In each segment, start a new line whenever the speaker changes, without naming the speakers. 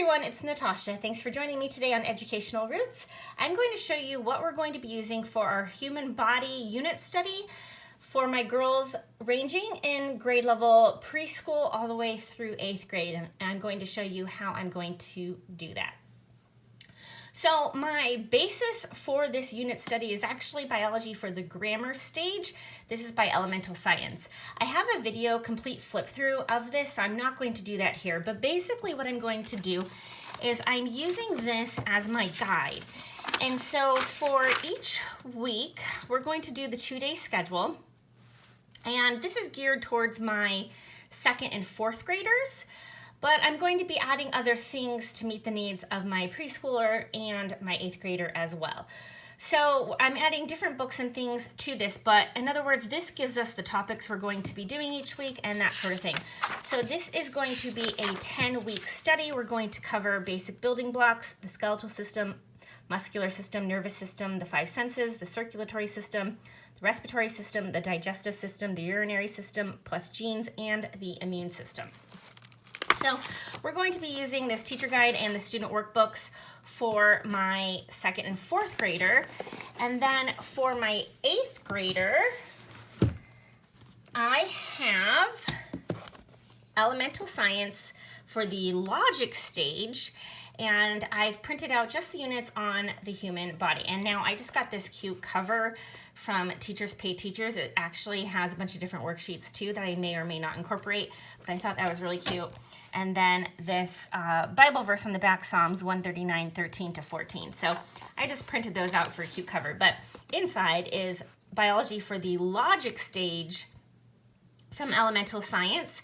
everyone, it's Natasha. Thanks for joining me today on Educational Roots. I'm going to show you what we're going to be using for our human body unit study for my girls ranging in grade level preschool all the way through 8th grade, and I'm going to show you how I'm going to do that. So my basis for this unit study is actually biology for the grammar stage. This is by Elemental Science. I have a video complete flip through of this, so I'm not going to do that here, but basically what I'm going to do is I'm using this as my guide. And so for each week, we're going to do the 2-day schedule, and this is geared towards my 2nd and 4th graders. But I'm going to be adding other things to meet the needs of my preschooler and my 8th grader as well. So I'm adding different books and things to this, but in other words, this gives us the topics we're going to be doing each week and that sort of thing. So this is going to be a 10-week study. We're going to cover basic building blocks, the skeletal system, muscular system, nervous system, the 5 senses, the circulatory system, the respiratory system, the digestive system, the urinary system, plus genes, and the immune system. So we're going to be using this teacher guide and the student workbooks for my 2nd and 4th grader. And then for my 8th grader, I have Elemental Science for the logic stage. And I've printed out just the units on the human body. And now I just got this cute cover from Teachers Pay Teachers. It actually has a bunch of different worksheets too that I may or may not incorporate, but I thought that was really cute. And then this Bible verse on the back, Psalms 139, 13 to 14. So I just printed those out for a cute cover. But inside is biology for the logic stage from Elemental Science.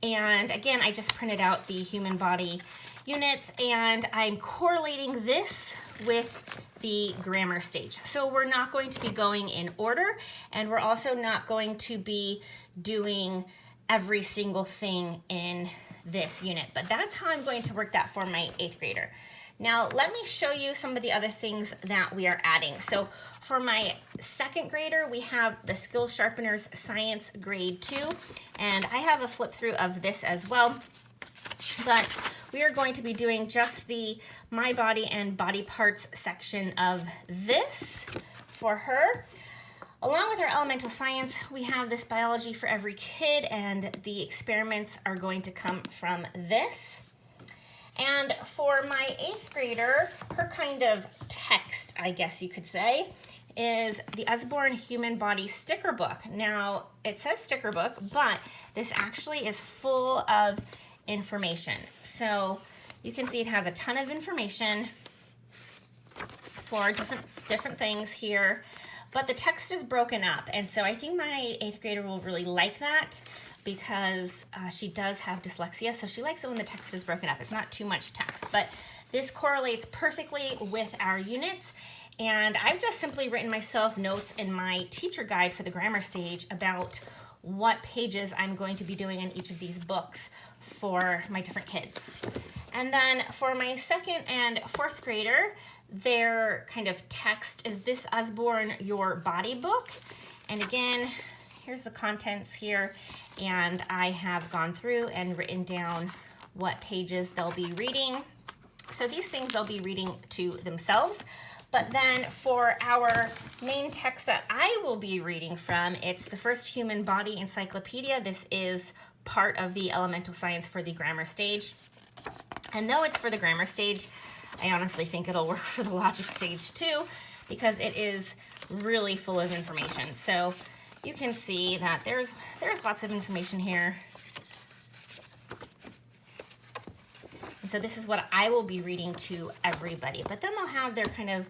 And again, I just printed out the human body units, and I'm correlating this with the grammar stage. So we're not going to be going in order, and we're also not going to be doing every single thing in this unit, but that's how I'm going to work that for my 8th grader. Now, let me show you some of the other things that we are adding. So for my 2nd grader, we have the Skill Sharpeners Science Grade 2, and I have a flip through of this as well, but we are going to be doing just the My Body and Body Parts section of this for her. Along with our Elemental Science, we have this biology for every kid, and the experiments are going to come from this. And for my 8th grader, her kind of text, I guess you could say, is the Usborne Human Body Sticker Book. Now, it says sticker book, but this actually is full of information. So you can see it has a ton of information for different things here. But the text is broken up, and so I think my 8th grader will really like that because she does have dyslexia, so she likes it when the text is broken up. It's not too much text, but this correlates perfectly with our units, and I've just simply written myself notes in my teacher guide for the grammar stage about what pages I'm going to be doing in each of these books for my different kids. And then for my 2nd and 4th grader, their kind of text is this Usborne Your Body book. And again, here's the contents here. And I have gone through and written down what pages they'll be reading. So these things they'll be reading to themselves. But then for our main text that I will be reading from, it's the First Human Body Encyclopedia. This is part of the Elemental Science for the grammar stage. And though it's for the grammar stage, I honestly think it'll work for the logic stage too, because it is really full of information. So you can see that there's lots of information here. And so this is what I will be reading to everybody. But then they'll have their kind of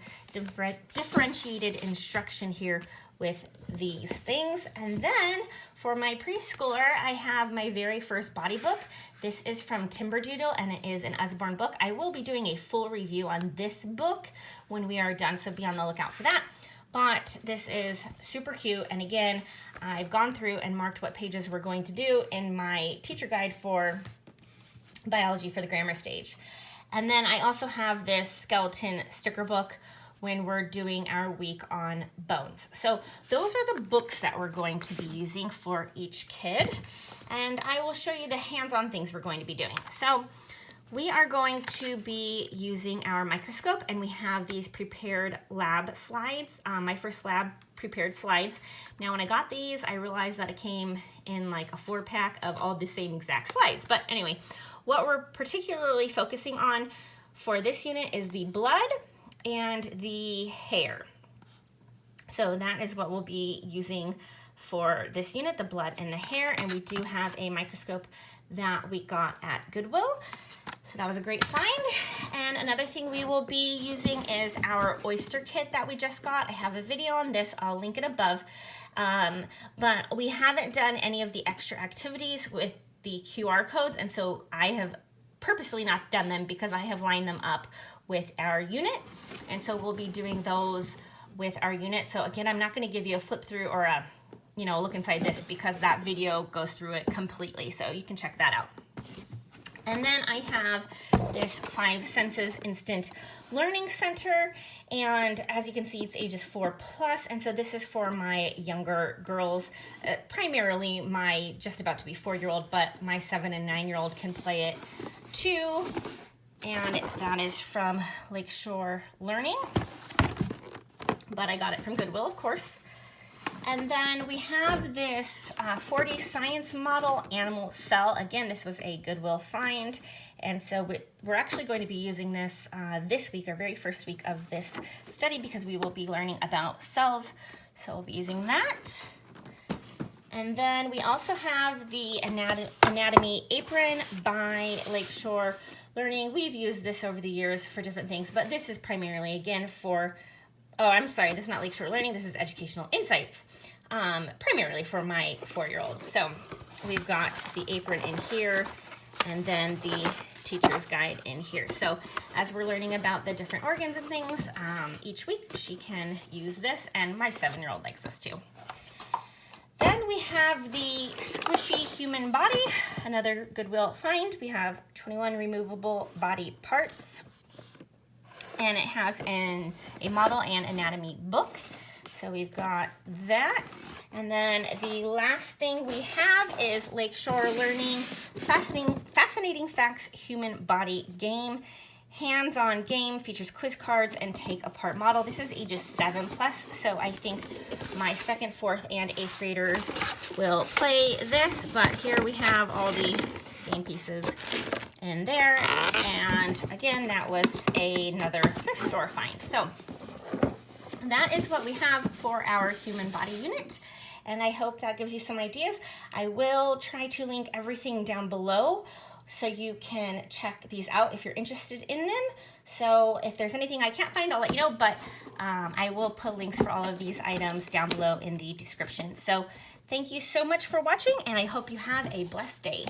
differentiated instruction here with these things. And then for my preschooler, I have my very first body book. This is from Timberdoodle, and it is an Usborne book. I will be doing a full review on this book when we are done, so be on the lookout for that. But this is super cute, and again, I've gone through and marked what pages we're going to do in my teacher guide for biology for the grammar stage. And then I also have this skeleton sticker book when we're doing our week on bones. So those are the books that we're going to be using for each kid. And I will show you the hands-on things we're going to be doing. So we are going to be using our microscope, and we have these prepared lab slides, my first lab prepared slides. Now when I got these, I realized that it came in like a 4-pack of all the same exact slides. But anyway, what we're particularly focusing on for this unit is the blood and the hair. So that is what we'll be using for this unit, the blood and the hair, and we do have a microscope that we got at Goodwill. So that was a great find. And another thing we will be using is our Oyster Kit that we just got. I have a video on this, I'll link it above. But we haven't done any of the extra activities with the QR codes, and so I have purposely not done them because I have lined them up with our unit. And so we'll be doing those with our unit. So again, I'm not going to give you a flip through or a, look inside this because that video goes through it completely. So you can check that out. And then I have this 5 Senses Instant Learning Center. And as you can see, it's ages 4+. And so this is for my younger girls, primarily my just about to be 4-year-old, but my 7 and 9-year-old can play it too. And that is from Lakeshore Learning. But I got it from Goodwill, of course. And then we have this 4D science model animal cell. Again, this was a Goodwill find. And so we're actually going to be using this this week, our very first week of this study, because we will be learning about cells. So we'll be using that. And then we also have the anatomy apron by Lakeshore Learning. We've used this over the years for different things, but this is primarily, again, for oh, I'm sorry, this is not Lakeshore Learning, this is Educational Insights, primarily for my 4-year-old. So we've got the apron in here, and then the teacher's guide in here. So as we're learning about the different organs and things, each week she can use this, and my 7-year-old likes this too. Then we have the squishy human body, another Goodwill find. We have 21 removable body parts. And it has a model and anatomy book. So we've got that. And then the last thing we have is Lakeshore Learning Fascinating Facts Human Body Game. Hands-on game, features quiz cards and take-apart model. This is ages 7+, so I think my 2nd, 4th, and 8th graders will play this. But here we have all the game pieces in there, and again, that was another thrift store find. So that is what we have for our human body unit, and I hope that gives you some ideas. I will try to link everything down below so you can check these out if you're interested in them. So if there's anything I can't find, I'll let you know, but I will put links for all of these items down below in the description. So thank you so much for watching, and I hope you have a blessed day.